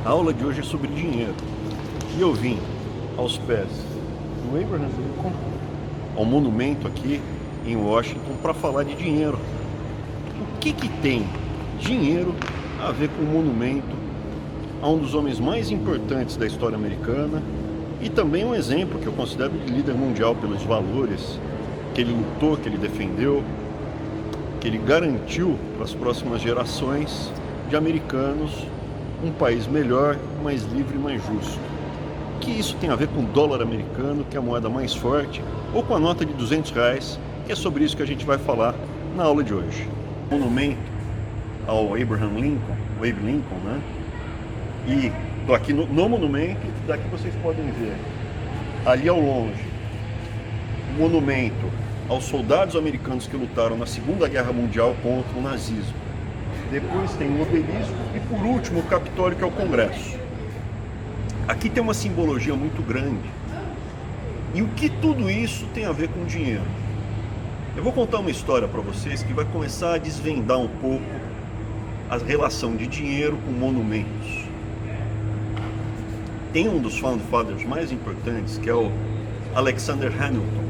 A aula de hoje é sobre dinheiro. E eu vim aos pés do Abraham Lincoln, ao monumento aqui em Washington, para falar de dinheiro. O que tem dinheiro a ver com o monumento a um dos homens mais importantes da história americana e também um exemplo que eu considero de líder mundial pelos valores que ele lutou, que ele defendeu, que ele garantiu para as próximas gerações de americanos um país melhor, mais livre e mais justo. O que isso tem a ver com o dólar americano, que é a moeda mais forte, ou com a nota de R$200, que é sobre isso que a gente vai falar na aula de hoje. Monumento ao Abraham Lincoln, o Abe Lincoln, né? E estou aqui no monumento, daqui vocês podem ver, ali ao longe, o monumento aos soldados americanos que lutaram na Segunda Guerra Mundial contra o nazismo. Depois tem o obelisco e, por último, o Capitólio, que é o Congresso. Aqui tem uma simbologia muito grande. E o que tudo isso tem a ver com dinheiro? Eu vou contar uma história para vocês que vai começar a desvendar um pouco a relação de dinheiro com monumentos. Tem um dos Founding Fathers mais importantes, que é o Alexander Hamilton.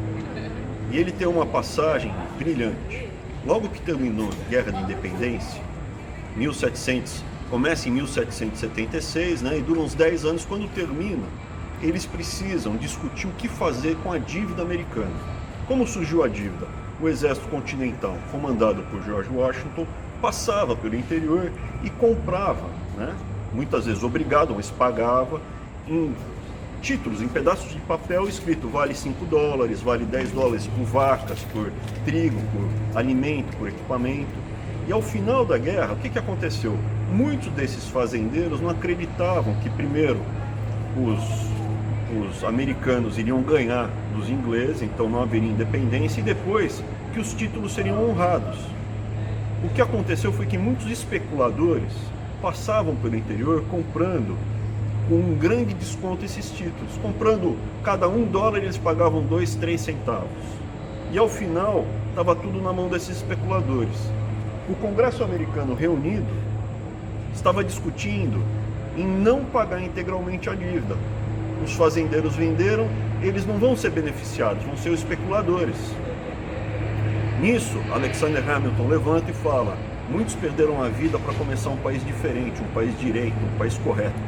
E ele tem uma passagem brilhante. Logo que terminou a Guerra de Independência, começa em 1776, né, e dura uns 10 anos. Quando termina, eles precisam discutir o que fazer com a dívida americana. Como surgiu a dívida? O exército continental, comandado por George Washington, passava pelo interior e comprava, né, muitas vezes obrigado, mas pagava, em títulos, em pedaços de papel escrito vale $5, vale $10 por vacas, por trigo, por alimento, por equipamento. E ao final da guerra, o que aconteceu? Muitos desses fazendeiros não acreditavam que primeiro os americanos iriam ganhar dos ingleses, então não haveria independência, e depois que os títulos seriam honrados. O que aconteceu foi que muitos especuladores passavam pelo interior comprando com um grande desconto esses títulos. Comprando cada $1, eles pagavam 2, 3 centavos. E ao final, estava tudo na mão desses especuladores. O Congresso americano reunido estava discutindo em não pagar integralmente a dívida. Os fazendeiros venderam, eles não vão ser beneficiados, vão ser os especuladores. Nisso, Alexander Hamilton levanta e fala: muitos perderam a vida para começar um país diferente, um país direito, um país correto.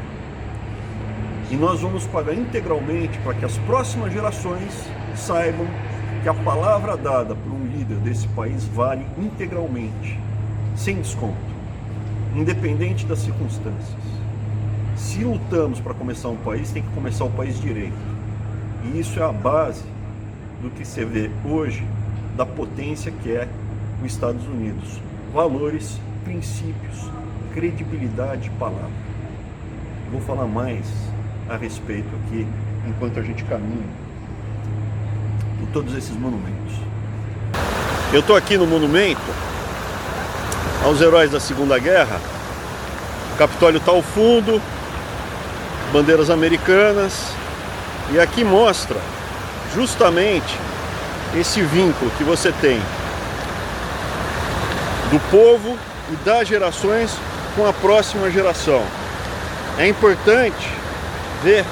E nós vamos pagar integralmente para que as próximas gerações saibam que a palavra dada por um líder desse país vale integralmente, sem desconto, independente das circunstâncias. Se lutamos para começar um país, tem que começar o país direito. E isso é a base do que se vê hoje da potência que é os Estados Unidos. Valores, princípios, credibilidade e palavra. Eu vou falar mais a respeito aqui, enquanto a gente caminha por todos esses monumentos. Eu estou aqui no monumento aos heróis da Segunda Guerra. O Capitólio está ao fundo, bandeiras americanas, e aqui mostra justamente esse vínculo que você tem do povo e das gerações com a próxima geração. É importante ver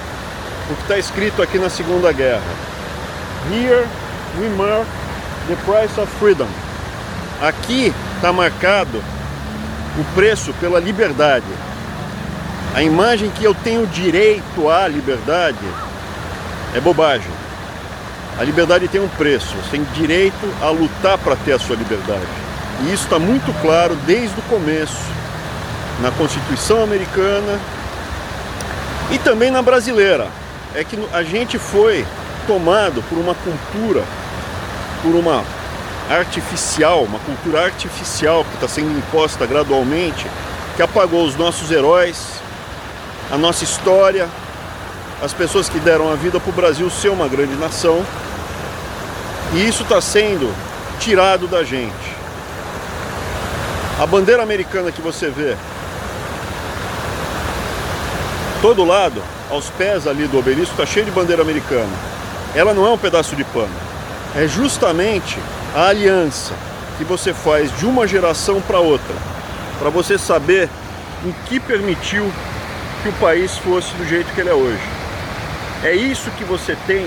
o que está escrito aqui na Segunda Guerra. Here we mark the price of freedom. Aqui está marcado o preço pela liberdade. A imagem que eu tenho direito à liberdade é bobagem. A liberdade tem um preço. Você tem direito a lutar para ter a sua liberdade. E isso está muito claro desde o começo, na Constituição americana e também na brasileira. É que a gente foi tomado por uma cultura, por uma cultura artificial que está sendo imposta gradualmente, que apagou os nossos heróis, a nossa história, as pessoas que deram a vida para o Brasil ser uma grande nação. E isso está sendo tirado da gente. A bandeira americana que você vê todo lado, aos pés ali do obelisco, está cheio de bandeira americana. Ela não é um pedaço de pano. É justamente a aliança que você faz de uma geração para outra, para você saber o que permitiu que o país fosse do jeito que ele é hoje. É isso que você tem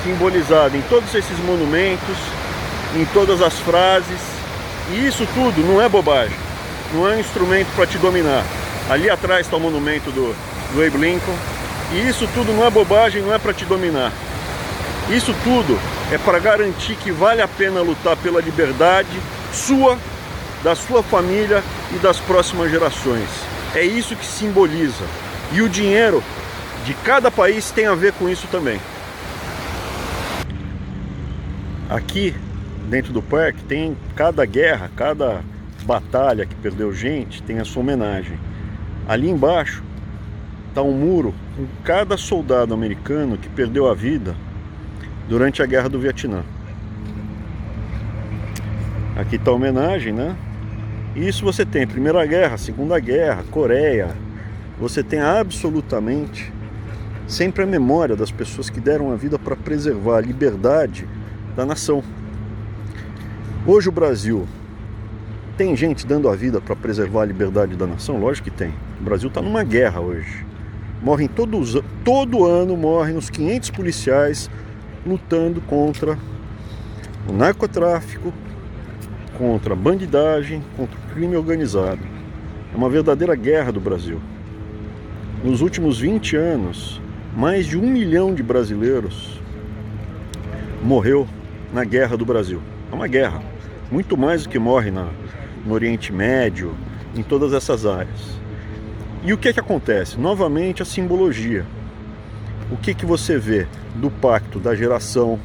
simbolizado em todos esses monumentos, em todas as frases. E isso tudo não é bobagem, não é um instrumento para te dominar. Ali atrás está o monumento do Abe Lincoln. E isso tudo não é bobagem, não é para te dominar. Isso tudo é para garantir que vale a pena lutar pela liberdade sua, da sua família e das próximas gerações. É isso que simboliza. E o dinheiro de cada país tem a ver com isso também. Aqui dentro do parque tem cada guerra, cada batalha que perdeu gente tem a sua homenagem. Ali embaixo está um muro com cada soldado americano que perdeu a vida durante a Guerra do Vietnã. Aqui está a homenagem, né? Isso você tem Primeira Guerra, Segunda Guerra, Coreia. Você tem absolutamente sempre a memória das pessoas que deram a vida para preservar a liberdade da nação. Hoje o Brasil tem gente dando a vida para preservar a liberdade da nação? Lógico que tem. O Brasil está numa guerra hoje. Morrem todo ano morrem uns 500 policiais lutando contra o narcotráfico, contra a bandidagem, contra o crime organizado. É uma verdadeira guerra do Brasil. Nos últimos 20 anos, mais de 1 milhão de brasileiros morreu na guerra do Brasil. É uma guerra, muito mais do que morre no Oriente Médio, em todas essas áreas. E o que acontece? Novamente a simbologia. O que você vê do pacto da geração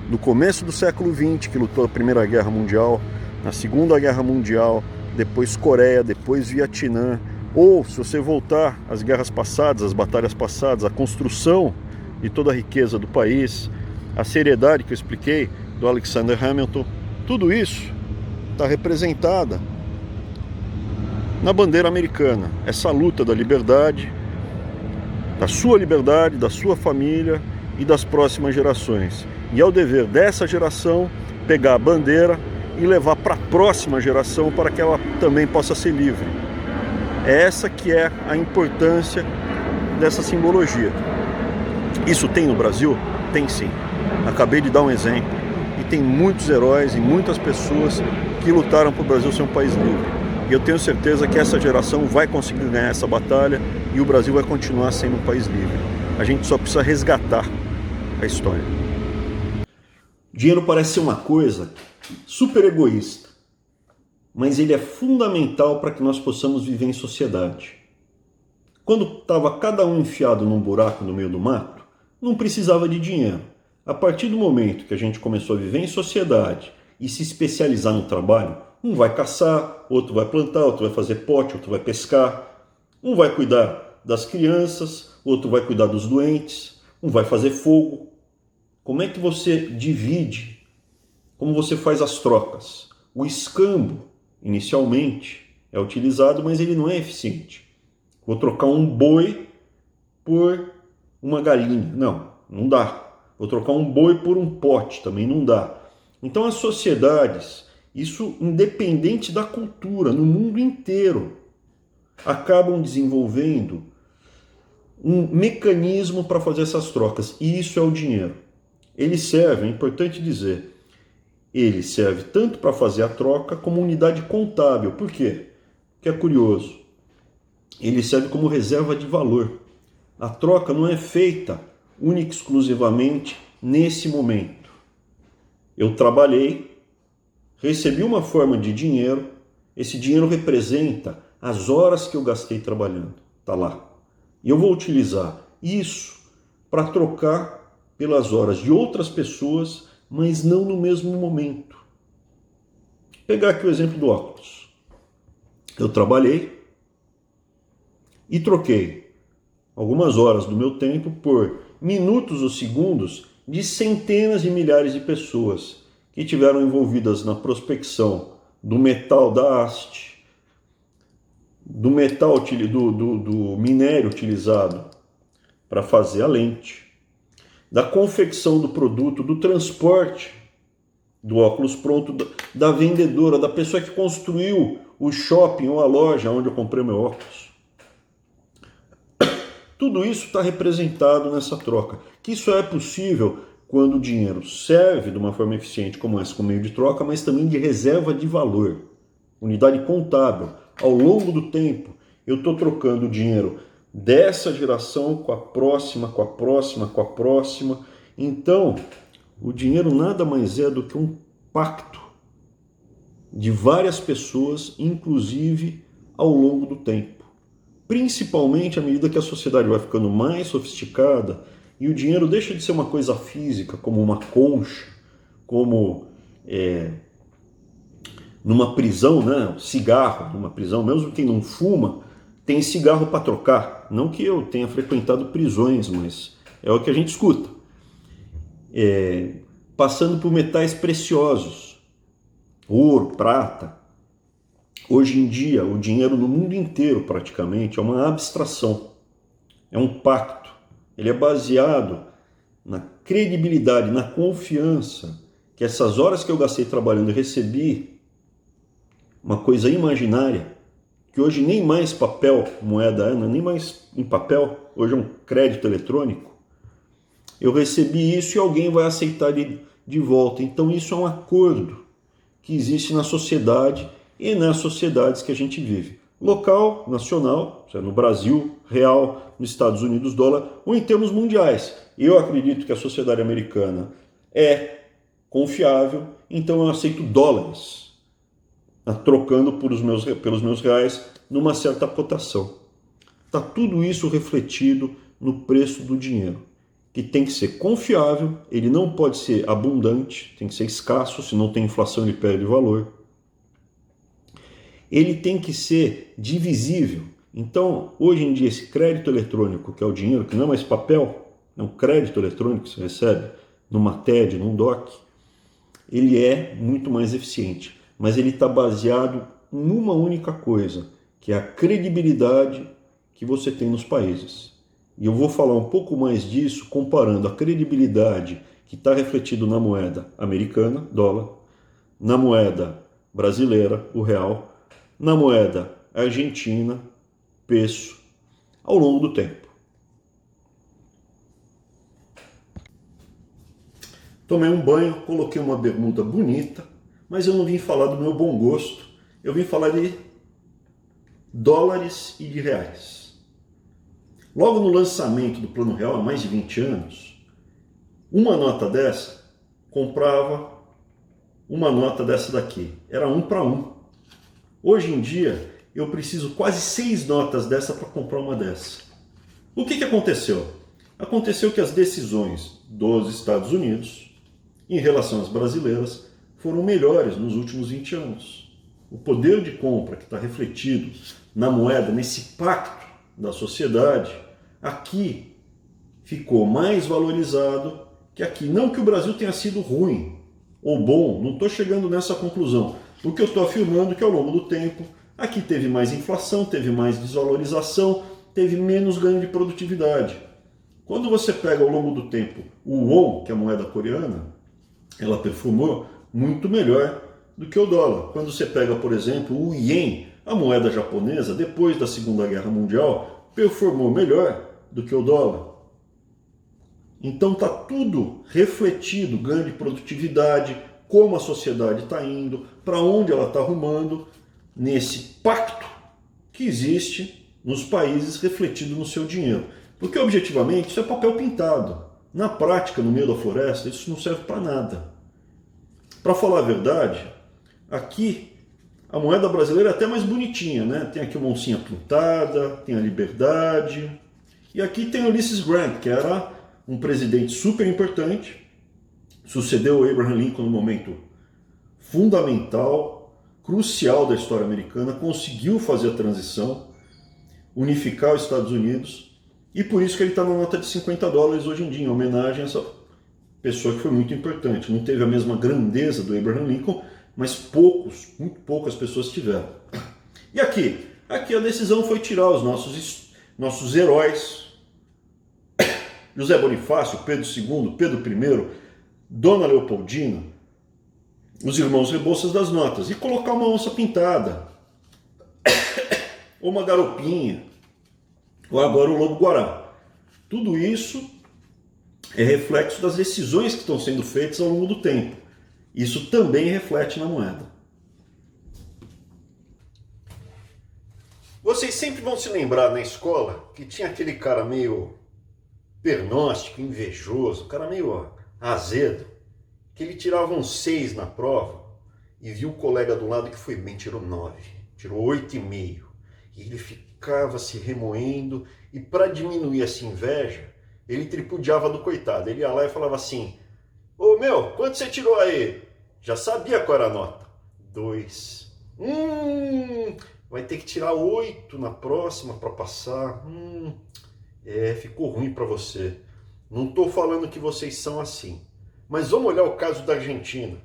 do começo do século XX, que lutou a Primeira Guerra Mundial, na Segunda Guerra Mundial, depois Coreia, depois Vietnã, ou se você voltar às guerras passadas, às batalhas passadas, a construção de toda a riqueza do país, a seriedade que eu expliquei do Alexander Hamilton, tudo isso está representada na bandeira americana. Essa luta da liberdade, da sua família e das próximas gerações. E é o dever dessa geração pegar a bandeira e levar para a próxima geração para que ela também possa ser livre. É essa que é a importância dessa simbologia. Isso tem no Brasil? Tem sim. Acabei de dar um exemplo. E tem muitos heróis e muitas pessoas que lutaram para o Brasil ser um país livre. E eu tenho certeza que essa geração vai conseguir ganhar essa batalha e o Brasil vai continuar sendo um país livre. A gente só precisa resgatar a história. Dinheiro parece ser uma coisa super egoísta, mas ele é fundamental para que nós possamos viver em sociedade. Quando estava cada um enfiado num buraco no meio do mato, não precisava de dinheiro. A partir do momento que a gente começou a viver em sociedade e se especializar no trabalho, um vai caçar, outro vai plantar, outro vai fazer pote, outro vai pescar, um vai cuidar das crianças, outro vai cuidar dos doentes, um vai fazer fogo. Como é que você divide? Como você faz as trocas? O escambo, inicialmente, é utilizado, mas ele não é eficiente. Vou trocar um boi por uma galinha. Não dá. Vou trocar um boi por um pote, também não dá. Então as sociedades, isso independente da cultura, no mundo inteiro, acabam desenvolvendo um mecanismo para fazer essas trocas. E isso é o dinheiro. Ele serve, é importante dizer, ele serve tanto para fazer a troca como unidade contábil. Por quê? Porque é curioso. Ele serve como reserva de valor. A troca não é feita única e exclusivamente nesse momento. Eu trabalhei, recebi uma forma de dinheiro, esse dinheiro representa as horas que eu gastei trabalhando. Está lá. E eu vou utilizar isso para trocar pelas horas de outras pessoas, mas não no mesmo momento. Vou pegar aqui o exemplo do óculos. Eu trabalhei e troquei algumas horas do meu tempo por minutos ou segundos de centenas de milhares de pessoas que tiveram envolvidas na prospecção do metal da haste, do metal do minério utilizado para fazer a lente, da confecção do produto, do transporte do óculos pronto, da vendedora, da pessoa que construiu o shopping ou a loja onde eu comprei meu óculos. Tudo isso está representado nessa troca, que isso é possível quando o dinheiro serve de uma forma eficiente como essa, como meio de troca, mas também de reserva de valor, unidade contábil. Ao longo do tempo, eu estou trocando o dinheiro dessa geração com a próxima, com a próxima, com a próxima. Então, o dinheiro nada mais é do que um pacto de várias pessoas, inclusive ao longo do tempo. Principalmente à medida que a sociedade vai ficando mais sofisticada e o dinheiro deixa de ser uma coisa física, como uma concha, como numa prisão, né? Cigarro, numa prisão, mesmo quem não fuma, tem cigarro para trocar. Não que eu tenha frequentado prisões, mas é o que a gente escuta. Passando por metais preciosos, ouro, prata. Hoje em dia, o dinheiro no mundo inteiro praticamente é uma abstração, é um pacto. Ele é baseado na credibilidade, na confiança que essas horas que eu gastei trabalhando e recebi uma coisa imaginária, que hoje nem mais papel, moeda é, nem mais em papel, hoje é um crédito eletrônico. Eu recebi isso e alguém vai aceitar de volta. Então isso é um acordo que existe na sociedade e nas sociedades que a gente vive. Local, nacional, no Brasil, real, nos Estados Unidos, dólar, ou em termos mundiais. Eu acredito que a sociedade americana é confiável, então eu aceito dólares, trocando pelos meus reais numa certa cotação. Está tudo isso refletido no preço do dinheiro, que tem que ser confiável, ele não pode ser abundante, tem que ser escasso, se não tem inflação ele perde valor. Ele tem que ser divisível. Então, hoje em dia, esse crédito eletrônico, que é o dinheiro, que não é mais papel, é um crédito eletrônico que você recebe numa TED, num DOC, ele é muito mais eficiente. Mas ele está baseado numa única coisa, que é a credibilidade que você tem nos países. E eu vou falar um pouco mais disso comparando a credibilidade que está refletido na moeda americana, dólar, na moeda brasileira, o real, na moeda argentina, peso, ao longo do tempo. Tomei um banho, coloquei uma bermuda bonita, mas eu não vim falar do meu bom gosto, eu vim falar de dólares e de reais. Logo no lançamento do Plano Real, há mais de 20 anos, uma nota dessa comprava uma nota dessa daqui. Era 1 para 1. Hoje em dia, eu preciso quase 6 notas dessa para comprar uma dessa. O que aconteceu? Aconteceu que as decisões dos Estados Unidos em relação às brasileiras foram melhores nos últimos 20 anos. O poder de compra que está refletido na moeda, nesse pacto da sociedade, aqui ficou mais valorizado que aqui. Não que o Brasil tenha sido ruim ou bom, não estou chegando nessa conclusão. O que eu estou afirmando é que ao longo do tempo, aqui teve mais inflação, teve mais desvalorização, teve menos ganho de produtividade. Quando você pega ao longo do tempo o won, que é a moeda coreana, ela performou muito melhor do que o dólar. Quando você pega, por exemplo, o ien, a moeda japonesa, depois da Segunda Guerra Mundial, performou melhor do que o dólar. Então está tudo refletido, ganho de produtividade, como a sociedade está indo, para onde ela está arrumando, nesse pacto que existe nos países refletido no seu dinheiro. Porque objetivamente isso é papel pintado. Na prática, no meio da floresta, isso não serve para nada. Para falar a verdade, aqui a moeda brasileira é até mais bonitinha, né? Tem aqui uma oncinha pintada, tem a liberdade. E aqui tem Ulysses Grant, que era um presidente super importante, sucedeu o Abraham Lincoln no momento fundamental, crucial da história americana, conseguiu fazer a transição, unificar os Estados Unidos, e por isso que ele está na nota de 50 dólares hoje em dia, em homenagem a essa pessoa que foi muito importante. Não teve a mesma grandeza do Abraham Lincoln, mas muito poucas pessoas tiveram. E aqui? Aqui a decisão foi tirar os nossos heróis, José Bonifácio, Pedro II, Pedro I, Dona Leopoldina, os irmãos Rebouças das notas, e colocar uma onça pintada, ou uma garopinha, ou agora o lobo-guará. Tudo isso é reflexo das decisões que estão sendo feitas ao longo do tempo. Isso também reflete na moeda. Vocês sempre vão se lembrar na escola que tinha aquele cara meio pernóstico, invejoso, cara meio azedo, que ele tirava um 6 na prova e viu o colega do lado que foi bem, tirou 9, tirou 8,5. E ele ficava se remoendo e para diminuir essa inveja, ele tripudiava do coitado. Ele ia lá e falava assim: ô meu, quanto você tirou aí? Já sabia qual era a nota. 2. Vai ter que tirar 8 na próxima para passar. Ficou ruim para você. Não estou falando que vocês são assim. Mas vamos olhar o caso da Argentina.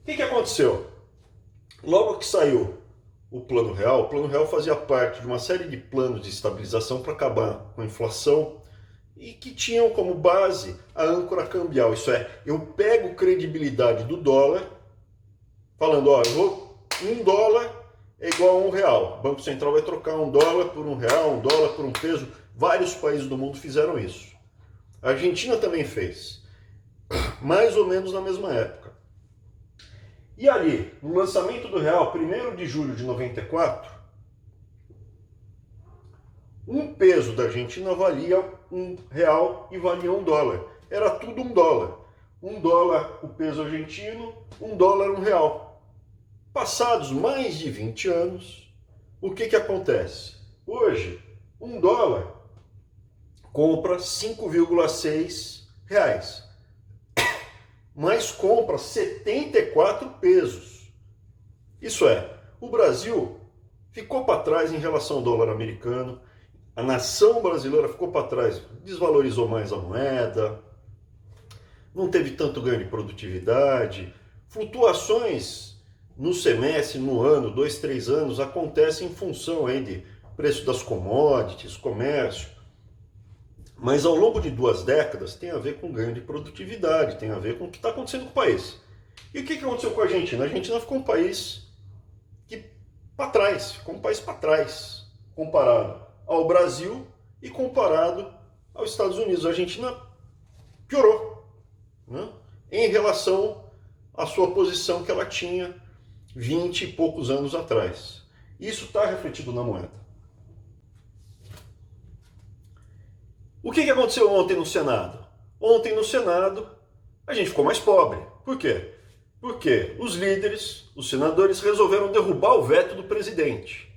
O que aconteceu? Logo que saiu o Plano Real fazia parte de uma série de planos de estabilização para acabar com a inflação e que tinham como base a âncora cambial. Isso é, eu pego credibilidade do dólar, falando, ó, $1 é igual a R$1. O Banco Central vai trocar $1 por R$1, $1 por um peso. Vários países do mundo fizeram isso. A Argentina também fez, mais ou menos na mesma época. E ali, no lançamento do real, 1º de julho de 94, um peso da Argentina valia R$1 e valia $1. Era tudo $1. $1 o peso argentino, $1 R$1. Passados mais de 20 anos, o que acontece? Hoje, $1 compra 5,6 reais. Mas compra 74 pesos. Isso é, o Brasil ficou para trás em relação ao dólar americano, a nação brasileira ficou para trás, desvalorizou mais a moeda, não teve tanto ganho de produtividade, flutuações no semestre, no ano, 2, 3 anos, acontecem em função aí de preço das commodities, comércio. Mas ao longo de 2 décadas tem a ver com ganho de produtividade, tem a ver com o que está acontecendo com o país. E o que aconteceu com a Argentina? A Argentina ficou um país para trás, ficou um país para trás, comparado ao Brasil e comparado aos Estados Unidos. A Argentina piorou, né, em relação à sua posição que ela tinha 20 e poucos anos atrás. Isso está refletido na moeda. O que aconteceu ontem no Senado? Ontem no Senado a gente ficou mais pobre. Por quê? Porque os líderes, os senadores, resolveram derrubar o veto do presidente.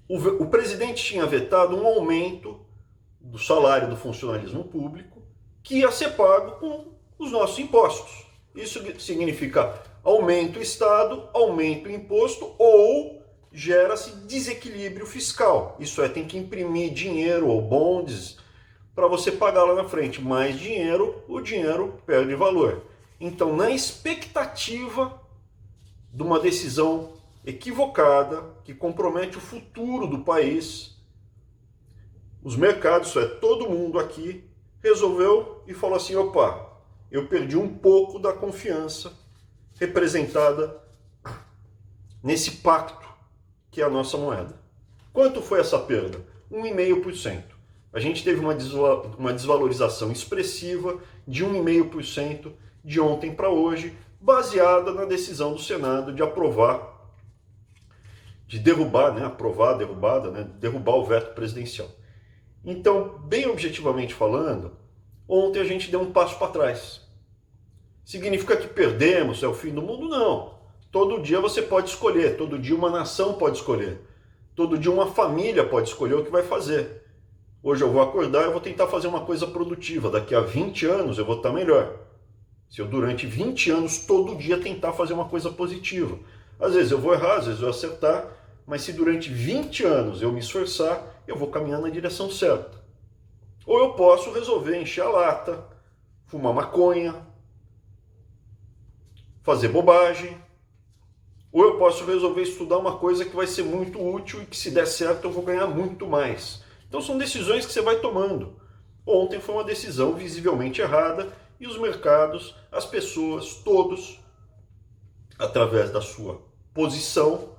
O presidente tinha vetado um aumento do salário do funcionalismo público que ia ser pago com os nossos impostos. Isso significa aumento do Estado, aumento do imposto ou gera-se desequilíbrio fiscal. Isso é, tem que imprimir dinheiro ou bonds para você pagar lá na frente. Mais dinheiro, o dinheiro perde valor. Então, na expectativa de uma decisão equivocada que compromete o futuro do país, os mercados, isso é, todo mundo aqui, resolveu e falou assim, opa, eu perdi um pouco da confiança representada nesse pacto que é a nossa moeda. Quanto foi essa perda? 1,5%. A gente teve uma desvalorização expressiva de 1,5% de ontem para hoje, baseada na decisão do Senado de aprovar, de derrubar, derrubar o veto presidencial. Então, bem objetivamente falando, ontem a gente deu um passo para trás. Significa que perdemos, é o fim do mundo? Não. Todo dia você pode escolher, todo dia uma nação pode escolher, todo dia uma família pode escolher o que vai fazer. Hoje eu vou acordar e vou tentar fazer uma coisa produtiva, daqui a 20 anos eu vou estar melhor. Se eu durante 20 anos todo dia tentar fazer uma coisa positiva. Às vezes eu vou errar, às vezes eu vou acertar, mas se durante 20 anos eu me esforçar, eu vou caminhar na direção certa. Ou eu posso resolver encher a lata, fumar maconha, fazer bobagem, ou eu posso resolver estudar uma coisa que vai ser muito útil e que se der certo eu vou ganhar muito mais. Então são decisões que você vai tomando. Ontem foi uma decisão visivelmente errada e os mercados, as pessoas, todos, através da sua posição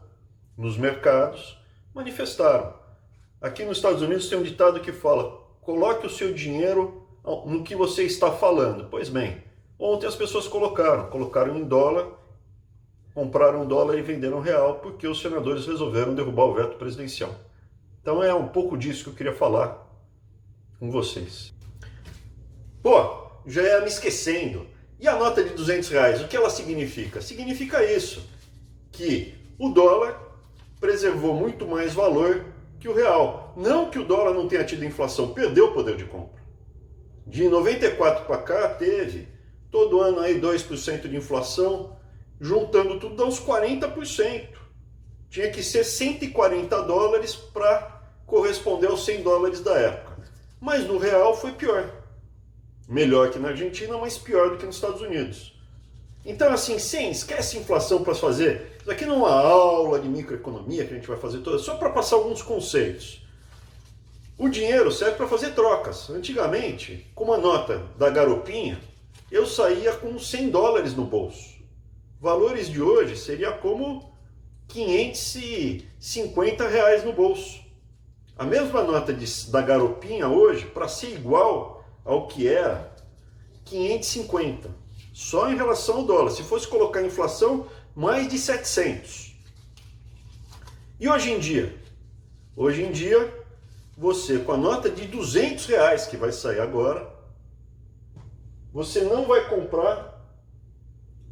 nos mercados, manifestaram. Aqui nos Estados Unidos tem um ditado que fala: coloque o seu dinheiro no que você está falando. Pois bem, ontem as pessoas colocaram em dólar, compraram dólar e venderam real, porque os senadores resolveram derrubar o veto presidencial. Então é um pouco disso que eu queria falar com vocês. Pô, já ia me esquecendo. E a nota de R$ 200, o que ela significa? Significa isso, que o dólar preservou muito mais valor que o real. Não que o dólar não tenha tido inflação, perdeu o poder de compra. De 94 para cá teve todo ano aí 2% de inflação, juntando tudo dá uns 40%. Tinha que ser $140 para corresponder aos $100 da época. Mas no real foi pior. Melhor que na Argentina, mas pior do que nos Estados Unidos. Então, assim, esquece inflação para fazer. Isso aqui não é uma aula de microeconomia que a gente vai fazer toda, só para passar alguns conceitos. O dinheiro serve para fazer trocas. Antigamente, com uma nota da garopinha, eu saía com $100 no bolso. Valores de hoje seria como R$ 550 no bolso. A mesma nota da garopinha hoje, para ser igual ao que era, 550. Só em relação ao dólar. Se fosse colocar a inflação, mais de 700. E hoje em dia? Hoje em dia, você com a nota de R$ 200 que vai sair agora, você não vai comprar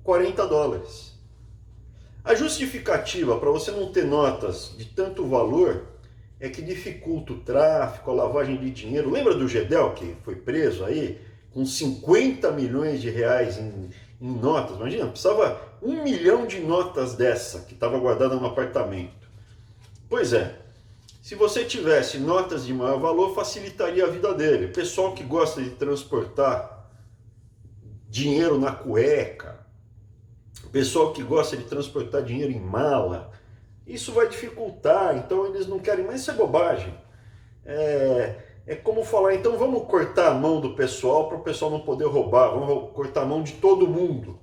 $40. A justificativa para você não ter notas de tanto valor é que dificulta o tráfico, a lavagem de dinheiro. Lembra do Gedel que foi preso aí com 50 milhões de reais em notas? Imagina, precisava 1 milhão de notas dessa que estava guardada no apartamento. Pois é, se você tivesse notas de maior valor, facilitaria a vida dele. O pessoal que gosta de transportar dinheiro na cueca, o pessoal que gosta de transportar dinheiro em mala, isso vai dificultar, então eles não querem, mas isso é bobagem. É como falar, então vamos cortar a mão do pessoal para o pessoal não poder roubar, vamos cortar a mão de todo mundo.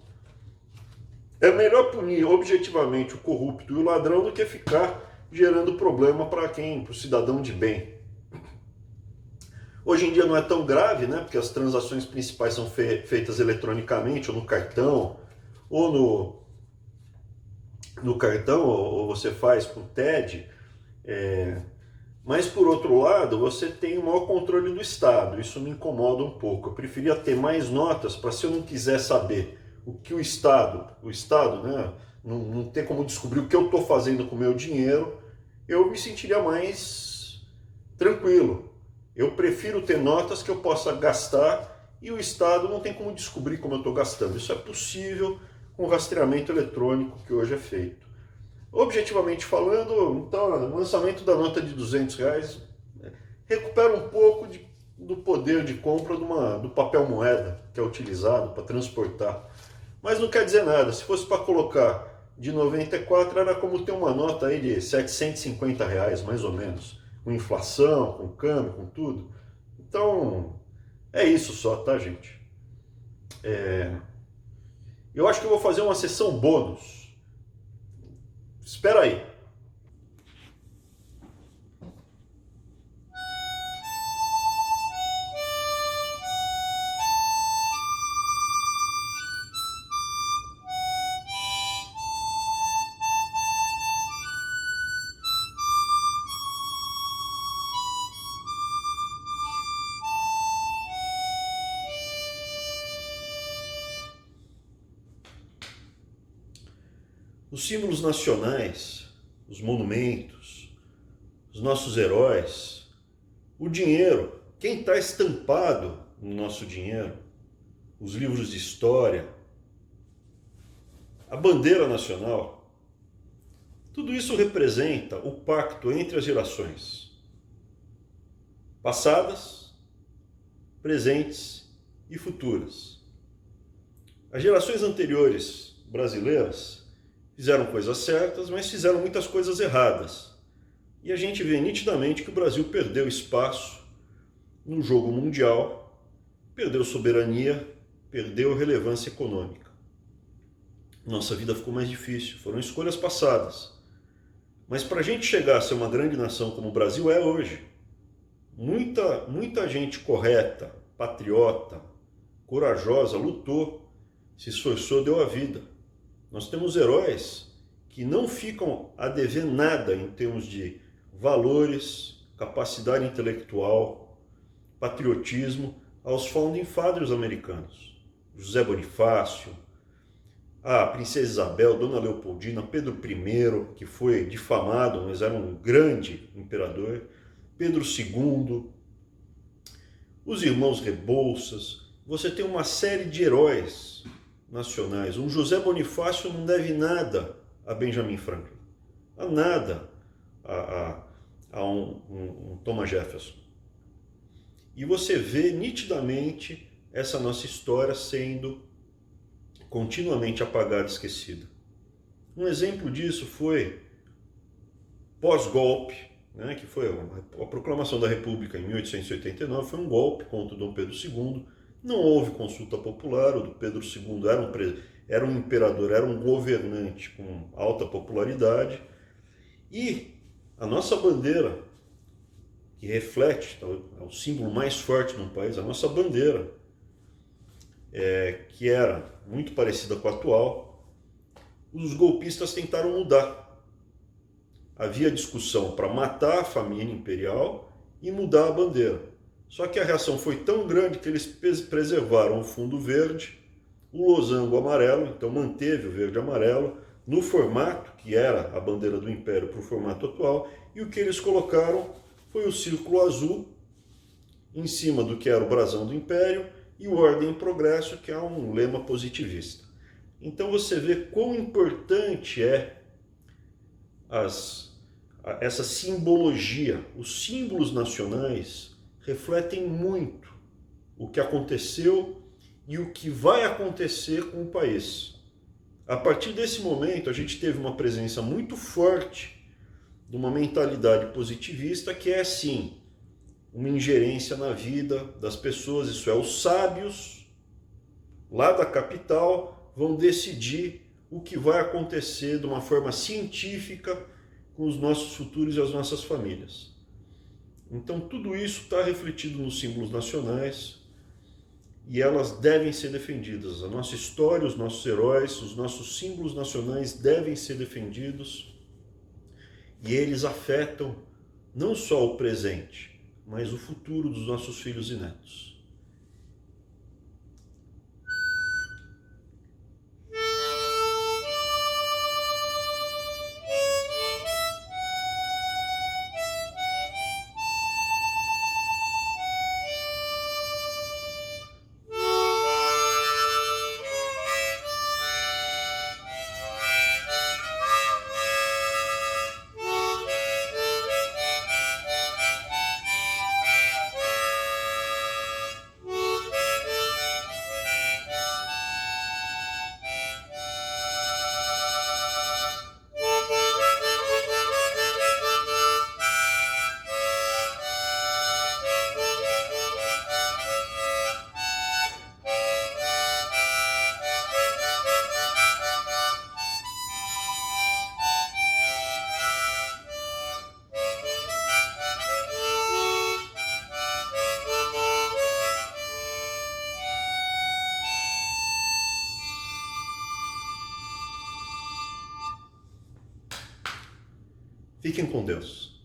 É melhor punir objetivamente o corrupto e o ladrão do que ficar gerando problema para o cidadão de bem. Hoje em dia não é tão grave, né? Porque as transações principais são feitas eletronicamente, ou no cartão, ou no cartão, ou você faz por TED. Mas, por outro lado, você tem o maior controle do Estado. Isso me incomoda um pouco. Eu preferia ter mais notas para, se eu não quiser saber o que o Estado, né, não ter como descobrir o que eu estou fazendo com o meu dinheiro, eu me sentiria mais tranquilo. Eu prefiro ter notas que eu possa gastar e o Estado não tem como descobrir como eu estou gastando. Isso é possível com o rastreamento eletrônico que hoje é feito. Objetivamente falando, então, o lançamento da nota de R$200 recupera um pouco do poder de compra do papel moeda que é utilizado para transportar. Mas não quer dizer nada. Se fosse para colocar de 94, era como ter uma nota aí de R$750, mais ou menos, com inflação, com câmbio, com tudo. Então, é isso só, tá, gente? Eu acho que eu vou fazer uma sessão bônus. Espera aí. Os símbolos nacionais, os monumentos, os nossos heróis, o dinheiro, quem está estampado no nosso dinheiro, os livros de história, a bandeira nacional, tudo isso representa o pacto entre as gerações, passadas, presentes e futuras. As gerações anteriores brasileiras fizeram coisas certas, mas fizeram muitas coisas erradas. E a gente vê nitidamente que o Brasil perdeu espaço no jogo mundial, perdeu soberania, perdeu relevância econômica. Nossa vida ficou mais difícil, foram escolhas passadas. Mas para a gente chegar a ser uma grande nação como o Brasil é hoje, muita gente correta, patriota, corajosa, lutou, se esforçou, deu a vida. Nós temos heróis que não ficam a dever nada em termos de valores, capacidade intelectual, patriotismo aos founding fathers americanos. José Bonifácio, a princesa Isabel, Dona Leopoldina, Pedro I, que foi difamado, mas era um grande imperador, Pedro II, os irmãos Rebouças. Você tem uma série de heróis nacionais. Um José Bonifácio não deve nada a Benjamin Franklin, a nada a um Thomas Jefferson. E você vê nitidamente essa nossa história sendo continuamente apagada e esquecida. Um exemplo disso foi pós-golpe, né, que foi a proclamação da República em 1889, foi um golpe contra Dom Pedro II. Não houve consulta popular. O Dom Pedro II era um imperador, era um governante com alta popularidade. E a nossa bandeira, que reflete, é o símbolo mais forte de um país, a nossa bandeira, que era muito parecida com a atual, os golpistas tentaram mudar. Havia discussão para matar a família imperial e mudar a bandeira. Só que a reação foi tão grande que eles preservaram o fundo verde, o losango amarelo, então manteve o verde e amarelo, no formato que era a bandeira do Império para o formato atual, e o que eles colocaram foi o círculo azul em cima do que era o brasão do Império e o Ordem e Progresso, que é um lema positivista. Então você vê quão importante é essa simbologia. Os símbolos nacionais refletem muito o que aconteceu e o que vai acontecer com o país. A partir desse momento, a gente teve uma presença muito forte de uma mentalidade positivista que é, sim, uma ingerência na vida das pessoas. Isso é, os sábios lá da capital vão decidir o que vai acontecer de uma forma científica com os nossos futuros e as nossas famílias. Então tudo isso está refletido nos símbolos nacionais e elas devem ser defendidas. A nossa história, os nossos heróis, os nossos símbolos nacionais devem ser defendidos e eles afetam não só o presente, mas o futuro dos nossos filhos e netos. Fiquem com Deus.